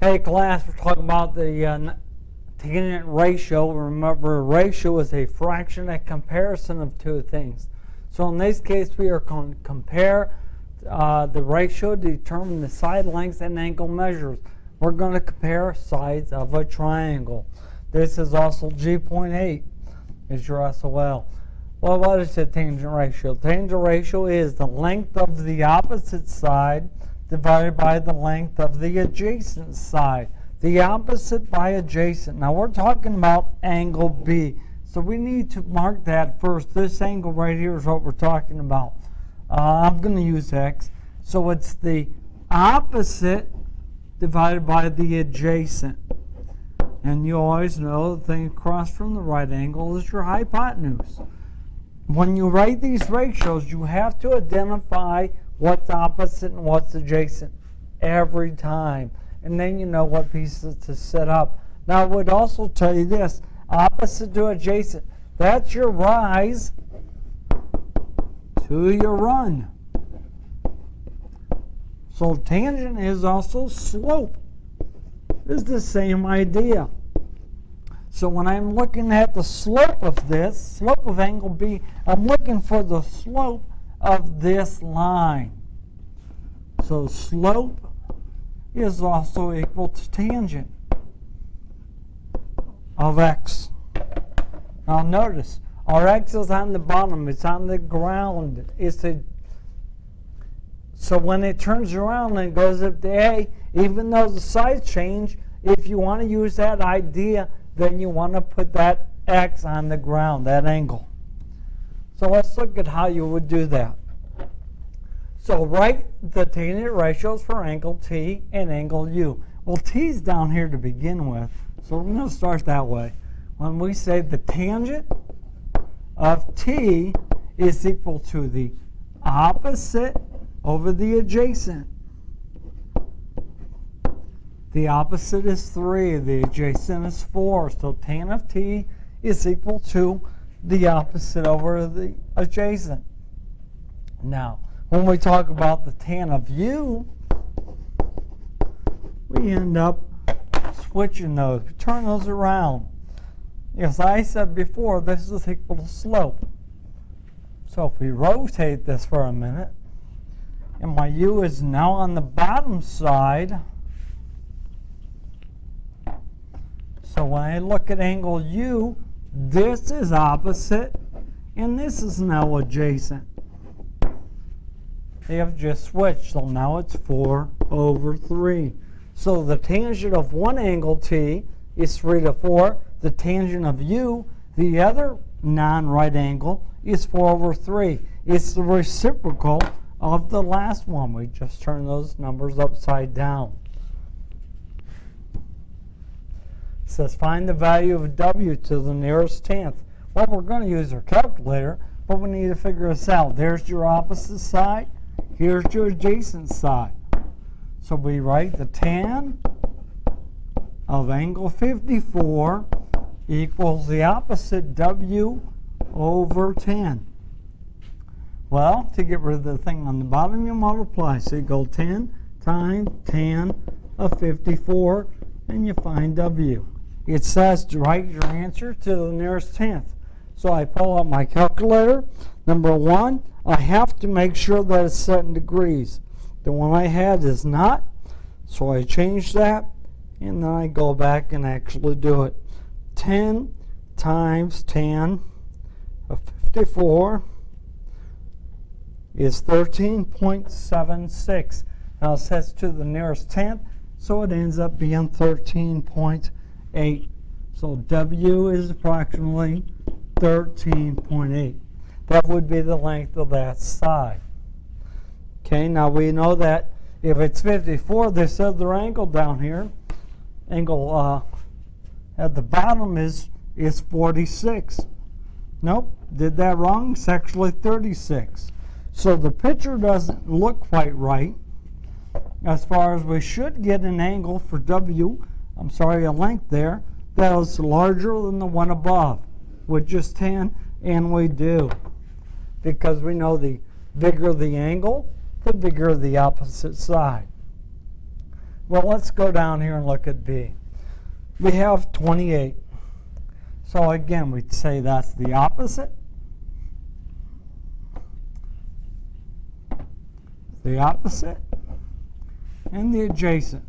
Okay, class, we're talking about the tangent ratio. Remember, a ratio is a fraction, a comparison of two things. So in this case, we are going to compare the ratio to determine the side lengths and angle measures. We're going to compare sides of a triangle. This is also G.8 is your SOL. Well, what is the tangent ratio? The tangent ratio is the length of the opposite side divided by the length of the adjacent side. The opposite by adjacent. Now we're talking about angle B. So we need to mark that first. This angle right here is what we're talking about. I'm going to use X. So it's the opposite divided by the adjacent. And you always know the thing across from the right angle is your hypotenuse. When you write these ratios, you have to identify what's opposite and what's adjacent every time. And then you know what pieces to set up. Now, I would also tell you this. Opposite to adjacent. That's your rise to your run. So tangent is also slope. It's the same idea. So when I'm looking at the slope of this, slope of angle B, I'm looking for the slope of this line. So slope is also equal to tangent of X. Now notice, our X is on the bottom, it's on the ground. So when it turns around and goes up to A, even though the sides change, if you want to use that idea, then you want to put that X on the ground, that angle. So let's look at how you would do that. So write the tangent ratios for angle T and angle U. Well, T is down here to begin with, so we're going to start that way. When we say the tangent of T is equal to the opposite over the adjacent. The opposite is 3, the adjacent is 4, so tan of T is equal to the opposite over the adjacent. Now, when we talk about the tan of U, we end up switching those. We turn those around. As I said before, this is equal to slope. So if we rotate this for a minute, and my U is now on the bottom side, so when I look at angle U, this is opposite, and this is now adjacent. They have just switched, so now it's 4 over 3. So the tangent of one angle T is 3 to 4. The tangent of U, the other non-right angle, is 4 over 3. It's the reciprocal of the last one. We just turn those numbers upside down. It says find the value of W to the nearest tenth. Well, we're going to use our calculator, but we need to figure this out. There's your opposite side. Here's your adjacent side. So we write the tan of angle 54 equals the opposite W over 10. Well, to get rid of the thing on the bottom, you multiply. So you go 10 times tan of 54, and you find W. It says to write your answer to the nearest tenth. So I pull out my calculator. Number one, I have to make sure that it's set in degrees. The one I had is not, so I change that, and then I go back and actually do it. 10 times tan of 54 is 13.76. Now it says to the nearest tenth, so it ends up being 13.8. So W is approximately 13.8. That would be the length of that side. Okay, now we know that if it's 54, this other angle down here, angle at the bottom is 46. Nope, did that wrong. It's actually 36. So the picture doesn't look quite right as far as we should get an angle for W, a length there, that is larger than the one above with just 10, and we do. Because we know the bigger the angle, the bigger the opposite side. Well, let's go down here and look at B. We have 28. So again, we'd say that's the opposite. The opposite and the adjacent.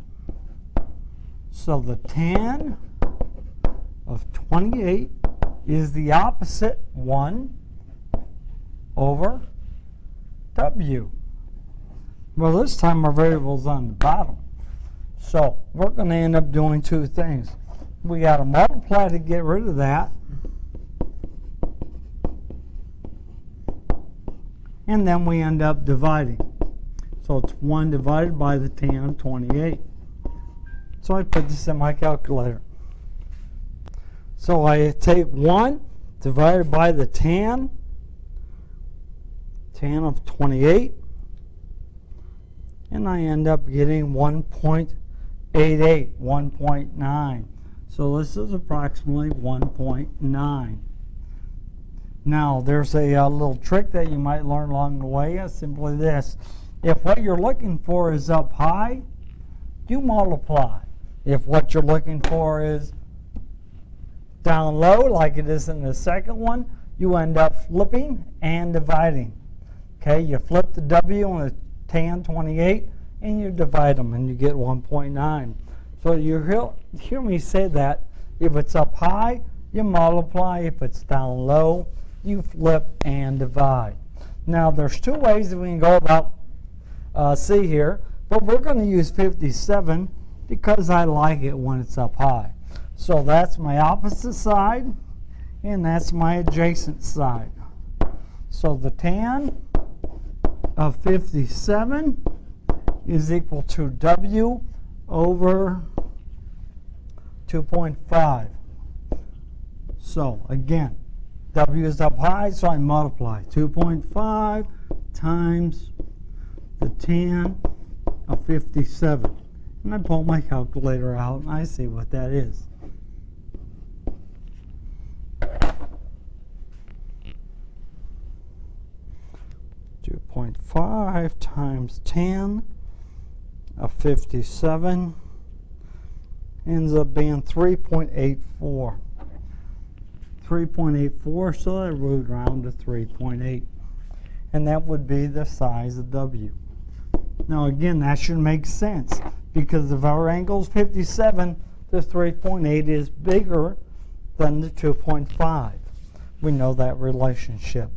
So the tan of 28 is the opposite 1 over W. Well, this time our variable's on the bottom. So we're going to end up doing two things. We got to multiply to get rid of that. And then we end up dividing. So it's 1 divided by the tan of 28. So I put this in my calculator. So I take 1 divided by the tan of 28, and I end up getting 1.88, 1.9. So this is approximately 1.9. Now there's a little trick that you might learn along the way. It's simply this. If what you're looking for is up high, you multiply. If what you're looking for is down low, like it is in the second one, you end up flipping and dividing. Okay, you flip the W on the tan 28 and you divide them and you get 1.9. So you hear me say that if it's up high, you multiply. If it's down low, you flip and divide. Now there's two ways that we can go about C here, but we're going to use 57 because I like it when it's up high. So that's my opposite side, and that's my adjacent side. So the tan of 57 is equal to W over 2.5. So again, W is up high, so I multiply 2.5 times the tan of 57. And I pull my calculator out and I see what that is. .5 times tan of 57 ends up being 3.84. 3.84, so I would round to 3.8. And that would be the size of W. Now again, that should make sense because if our angle is 57, the 3.8 is bigger than the 2.5. We know that relationship.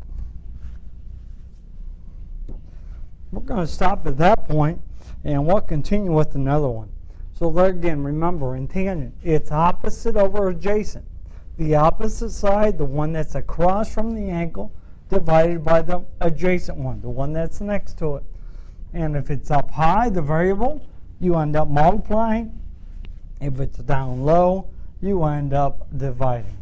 We're going to stop at that point and we'll continue with another one. So there again, remember in tangent, it's opposite over adjacent. The opposite side, the one that's across from the angle, divided by the adjacent one, the one that's next to it. And if it's up high, the variable, you end up multiplying. If it's down low, you end up dividing.